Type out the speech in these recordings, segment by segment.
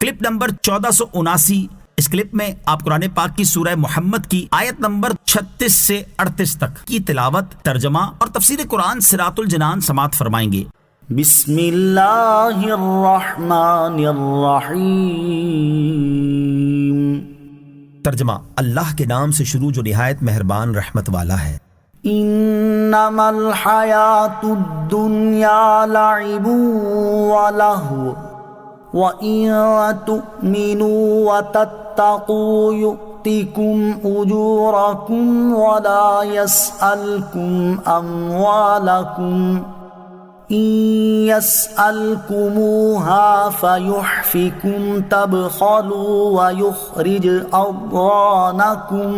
Clip number 1479۔ اس clip میں آپ قرآن پاک کی سورہ محمد کی آیت نمبر 36 سے 38 تک کی تلاوت، ترجمہ اور تفسیر قرآن صراط الجنان سماعت فرمائیں گے۔ بسم اللہ الرحمن الرحیم۔ ترجمہ، اللہ کے نام سے شروع جو نہایت مہربان رحمت والا ہے۔ انما الحیات الدنیا لعب ولہو وَإِن تُؤْمِنُوا وَتَتَّقُوا يُؤْتِكُمْ أُجُورَكُمْ وَلَا يَسْأَلْكُمْ أَمْوَالَكُمْ إِن يَسْأَلْكُمُوهَا فَيُحْفِكُمْ تَبْخَلُوا وَيُخْرِجْ أَضْغَانَكُمْ۔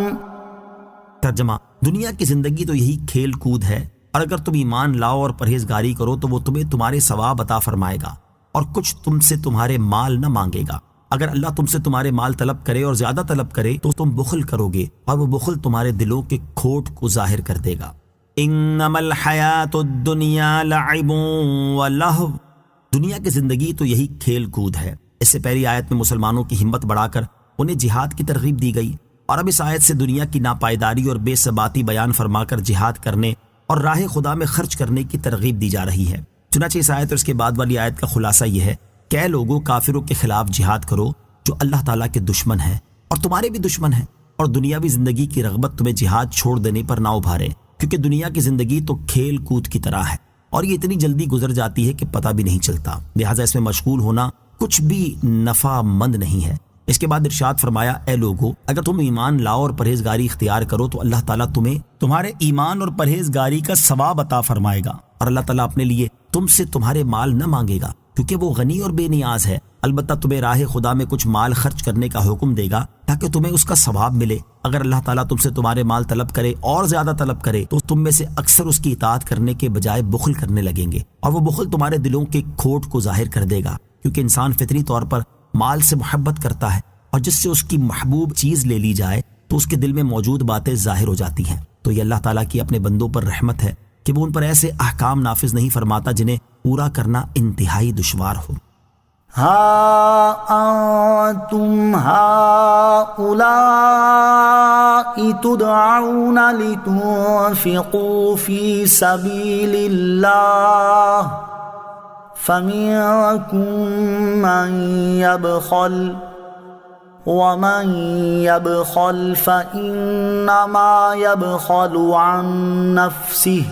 ترجمہ، دنیا کی زندگی تو یہی کھیل کود ہے، اور اگر تم ایمان لاؤ اور پرہیزگاری کرو تو وہ تمہیں تمہارے ثواب عطا فرمائے گا اور کچھ تم سے تمہارے مال نہ مانگے گا۔ اگر اللہ تم سے تمہارے مال طلب کرے اور زیادہ طلب کرے تو تم بخل کرو گے، اور وہ بخل تمہارے دلوں کے کھوٹ کو ظاہر کر دے گا۔ انما الحیات الدنیا لعب ولہو، دنیا کی زندگی تو یہی کھیل کود ہے۔ اس سے پہلی آیت میں مسلمانوں کی ہمت بڑھا کر انہیں جہاد کی ترغیب دی گئی، اور اب اس آیت سے دنیا کی ناپائیداری اور بے ثباتی بیان فرما کر جہاد کرنے اور راہ خدا میں خرچ کرنے کی ترغیب دی جا رہی ہے۔ چنانچہ اس آیت اور اس کے بعد والی آیت کا خلاصہ یہ ہے کہ اے لوگوں، کافروں کے خلاف جہاد کرو جو اللہ تعالیٰ کے دشمن ہیں اور تمہارے بھی دشمن ہیں، اور دنیاوی زندگی کی رغبت تمہیں جہاد چھوڑ دینے پر نہ ابھارے، کیونکہ دنیا کی زندگی تو کھیل کود کی طرح ہے اور یہ اتنی جلدی گزر جاتی ہے کہ پتہ بھی نہیں چلتا، لہٰذا اس میں مشغول ہونا کچھ بھی نفع مند نہیں ہے۔ اس کے بعد ارشاد فرمایا، اے لوگو، اگر تم ایمان لاؤ اور پرہیزگاری اختیار کرو تو اللہ تعالیٰ تمہیں تمہارے ایمان اور پرہیزگاری کا ثواب عطا فرمائے گا، اور اللہ تعالیٰ اپنے لیے تم سے تمہارے مال نہ مانگے گا، کیونکہ وہ غنی اور بے نیاز ہے۔ البتہ تمہیں راہ خدا میں کچھ مال خرچ کرنے کا حکم دے گا تاکہ تمہیں اس کا ثواب ملے۔ اگر اللہ تعالیٰ تم سے تمہارے مال طلب کرے اور زیادہ طلب کرے تو تم میں سے اکثر اس کی اطاعت کرنے کے بجائے بخل کرنے لگیں گے، اور وہ بخل تمہارے دلوں کے کھوٹ کو ظاہر کر دے گا، کیونکہ انسان فطری طور پر مال سے محبت کرتا ہے، اور جس سے اس کی محبوب چیز لے لی جائے تو اس کے دل میں موجود باتیں ظاہر ہو جاتی ہیں۔ تو یہ اللہ تعالیٰ کی اپنے بندوں پر رحمت ہے کہ وہ ان پر ایسے احکام نافذ نہیں فرماتا جنہیں پورا کرنا انتہائی دشوار ہو۔ ہا انتم ہؤلاء تدعون لتنفقوا فی سبیل اللہ فمنکم من یبخل ومن يبخل فإنما يبخل عن نفسه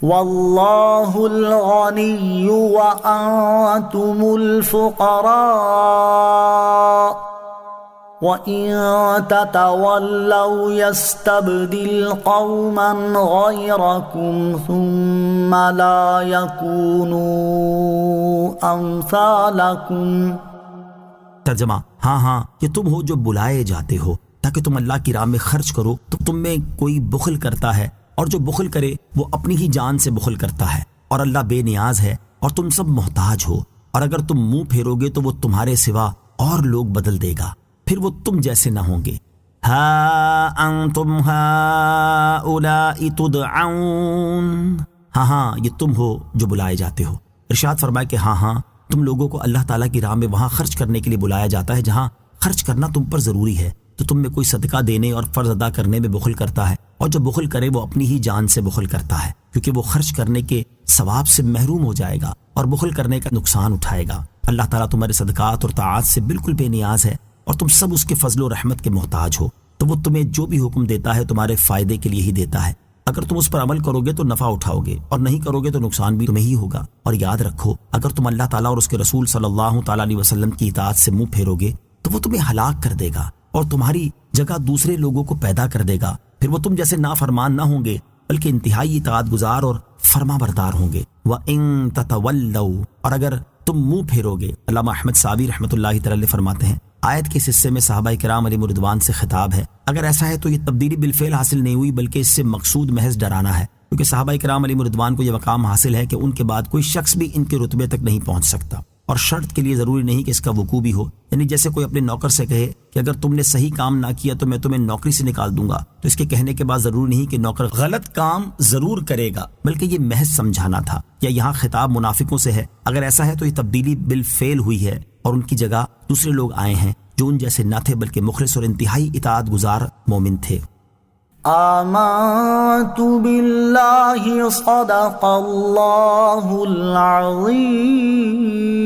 والله الغني وأنتم الفقراء وإن تتولوا يستبدل قوما غيركم ثم لا يكونوا أمثالكم۔ ترجمہ، ہاں یہ تم ہو جو بلائے جاتے ہو تاکہ تم اللہ کی راہ میں خرچ کرو، تو تم میں کوئی بخل کرتا ہے، اور جو بخل کرے وہ اپنی ہی جان سے بخل کرتا ہے، اور اللہ بے نیاز ہے اور تم سب محتاج ہو، اور اگر تم منہ پھیرو گے تو وہ تمہارے سوا اور لوگ بدل دے گا، پھر وہ تم جیسے نہ ہوں گے۔ ہا انتم ہؤلاء تدعون، ہاں یہ تم ہو جو بلائے جاتے ہو۔ ارشاد فرمائے کہ ہاں تم لوگوں کو اللہ تعالیٰ کی راہ میں وہاں خرچ کرنے کے لیے بلایا جاتا ہے جہاں خرچ کرنا تم پر ضروری ہے، تو تم میں کوئی صدقہ دینے اور فرض ادا کرنے میں بخل کرتا ہے، اور جو بخل کرے وہ اپنی ہی جان سے بخل کرتا ہے، کیونکہ وہ خرچ کرنے کے ثواب سے محروم ہو جائے گا اور بخل کرنے کا نقصان اٹھائے گا۔ اللہ تعالیٰ تمہارے صدقات اور طاعات سے بالکل بے نیاز ہے، اور تم سب اس کے فضل و رحمت کے محتاج ہو، تو وہ تمہیں جو بھی حکم دیتا ہے تمہارے فائدے کے لیے ہی دیتا ہے۔ اگر تم اس پر عمل کرو گے تو نفع اٹھاؤ گے، اور نہیں کرو گے تو نقصان بھی تمہیں ہی ہوگا۔ اور یاد رکھو، اگر تم اللہ تعالیٰ اور اس کے رسول صلی اللہ تعالیٰ علیہ وسلم کی اطاعت سے منہ پھیرو گے تو وہ تمہیں ہلاک کر دے گا اور تمہاری جگہ دوسرے لوگوں کو پیدا کر دے گا، پھر وہ تم جیسے نافرمان نہ ہوں گے بلکہ انتہائی اطاعت گزار اور فرما بردار ہوں گے۔ وَإِن تَتَوَلَّوْا، اور اگر تم منہ پھیرو گے۔ علامہ احمد صابی رحمۃ اللہ تعالی فرماتے ہیں، آیت کے اس حصے میں صحابہ کرام علیہم رضوان سے خطاب ہے۔ اگر ایسا ہے تو یہ تبدیلی بالفعل حاصل نہیں ہوئی، بلکہ اس سے مقصود محض ڈرانا ہے، کیونکہ صحابہ کرام علیہم رضوان کو یہ مقام حاصل ہے کہ ان کے بعد کوئی شخص بھی ان کے رتبے تک نہیں پہنچ سکتا، اور شرط کے لیے ضروری نہیں کہ اس کا وقوع بھی ہو۔ یعنی جیسے کوئی اپنے نوکر سے کہے کہ اگر تم نے صحیح کام نہ کیا تو میں تمہیں نوکری سے نکال دوں گا، تو اس کے کہنے کے بعد ضروری نہیں کہ نوکر غلط کام ضرور کرے گا، بلکہ یہ محض سمجھانا تھا۔ یا یہاں خطاب منافقوں سے ہے، اگر ایسا ہے تو یہ تبدیلی بالفعل ہوئی ہے، اور ان کی جگہ دوسرے لوگ آئے ہیں جو ان جیسے نہ تھے بلکہ مخلص اور انتہائی اطاعت گزار مومن تھے۔ آمنت باللہ صدق اللہ العظیم۔